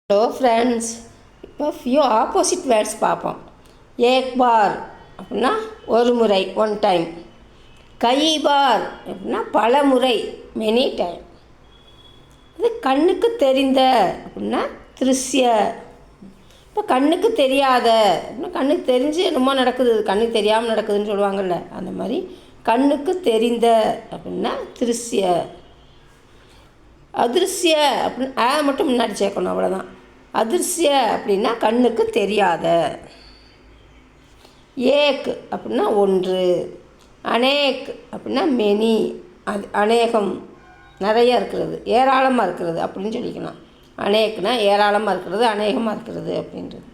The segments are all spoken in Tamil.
ஹலோ ஃப்ரெண்ட்ஸ், இப்போ ஃபியூ ஆப்போசிட் வேர்ட்ஸ் பார்ப்போம். ஏக் பார் அப்படின்னா ஒரு முறை, ஒன் டைம். கை பார் அப்படின்னா பல முறை, மெனி டைம். இது கண்ணுக்கு தெரிந்த அப்படின்னா திருஷ்ய. இப்போ கண்ணுக்கு தெரியாத அப்படின்னா கண்ணுக்கு தெரிஞ்சு என்னமோ நடக்குது, கண்ணுக்கு தெரியாமல் நடக்குதுன்னு சொல்லுவாங்கள்ல, அந்த மாதிரி கண்ணுக்கு தெரிந்த அப்படின்னா திருஷ்ய. அதிர்ஷ்ய அப்படின்னு மட்டும் முன்னாடி சேர்க்கணும், அவ்வளோதான். அதிர்ஷ்ய அப்படின்னா கண்ணுக்கு தெரியாத. ஏக் அப்படின்னா ஒன்று. அநேக் அப்படின்னா மெனி, அது அநேகம், நிறைய இருக்கிறது, ஏராளமாக இருக்கிறது அப்படின்னு சொல்லிக்கலாம். அநேக்னா ஏராளமாக இருக்கிறது, அநேகமாக இருக்கிறது அப்படின்றது.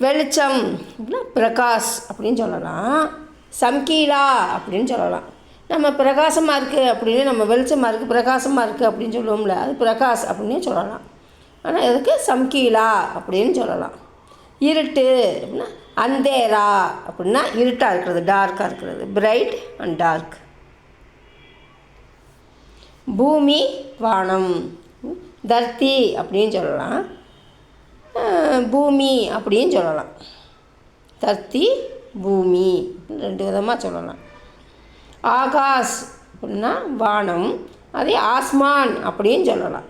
வெளிச்சம் அப்படின்னா பிரகாஷ் அப்படின்னு சொல்லலாம். சம்கீலா அப்படின்னு சொல்லலாம். நம்ம பிரகாசமாக இருக்குது அப்படின்னு, நம்ம வெளிச்சமாக இருக்குது, பிரகாசமாக இருக்குது அப்படின்னு சொல்லுவோம்ல, அது பிரகாஷ் அப்படின்னு சொல்லலாம். ஆனால் எதுக்கு சம்கீலா அப்படின்னு சொல்லலாம். இருட்டு அப்படின்னா அந்தேரா அப்படின்னா இருட்டாக இருக்கிறது, டார்க்காக இருக்கிறது, பிரைட் அண்ட் டார்க். பூமி வானம், தர்த்தி அப்படின்னு சொல்லலாம், பூமி அப்படின்னு சொல்லலாம். தர்த்தி பூமி ரெண்டு விதமாக சொல்லலாம். ஆகாஷ் அப்படின்னா வானம், அதே ஆஸ்மான் அப்படின்னு சொல்லலாம்.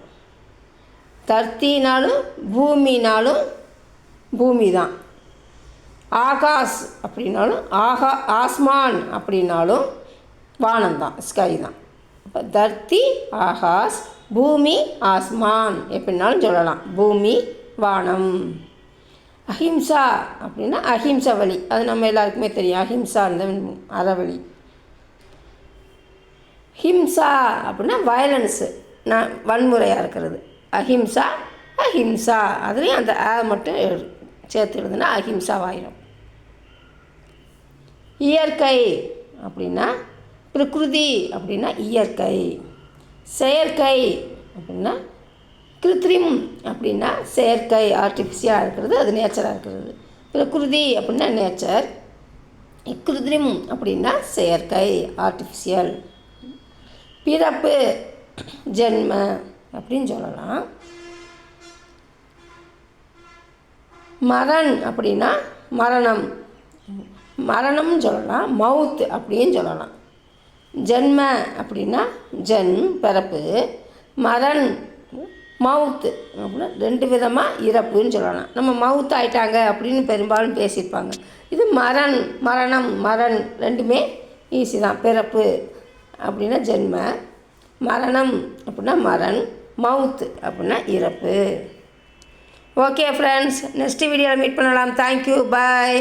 தர்த்தினாலும் பூமினாலும் பூமி தான். ஆகாஷ் அப்படின்னாலும் ஆஸ்மான் அப்படின்னாலும் வானம்தான், ஸ்கை தான். இப்போ தர்த்தி ஆகாஷ், பூமி ஆஸ்மான் எப்படின்னாலும் சொல்லலாம். பூமி வானம். அஹிம்சா அப்படின்னா அஹிம்சை வழி, அது நம்ம எல்லாருக்குமே தெரியும். அஹிம்சா அந்த அறவழி. ஹிம்சா அப்படின்னா வயலன்ஸு, வன்முறையாக இருக்கிறது. அஹிம்சா அஹிம்சா, அதுலேயும் அந்த மட்டும் சேர்த்து எழுதுனா அஹிம்சாவாயிரும். இயற்கை அப்படின்னா பிரகிருதி அப்படின்னா இயற்கை. செயற்கை அப்படின்னா கிருத்ரிம் அப்படின்னா செயற்கை, ஆர்டிஃபிஷியலாக இருக்கிறது, அது நேச்சராக இருக்கிறது. பிரகிருதி அப்படின்னா நேச்சர், கிருத்ரிம் அப்படின்னா செயற்கை, ஆர்டிஃபிஷியல். பிறப்பு ஜென்ம அப்படின்னு சொல்லலாம். மரண் அப்படின்னா மரணம், மரணம்னு சொல்லலாம். மவுத் அப்படின்னு சொல்லலாம். ஜென்ம அப்படின்னா பிறப்பு. மரண் மவுத்து அப்படின்னா ரெண்டு விதமாக இறப்புன்னு சொல்லலாம். நம்ம மவுத் ஆயிட்டாங்க அப்படின்னு பெரும்பாலும் பேசியிருப்பாங்க. இது மரணம் மரண் ரெண்டுமே ஈஸி தான். பிறப்பு அப்படின்னா ஜென்ம, மரணம் அப்படின்னா மரண், மவுத் அப்படின்னா இறப்பு. ஓகே ஃப்ரெண்ட்ஸ், நெக்ஸ்ட் வீடியோவில் மீட் பண்ணலாம். தேங்க்யூ, பாய்.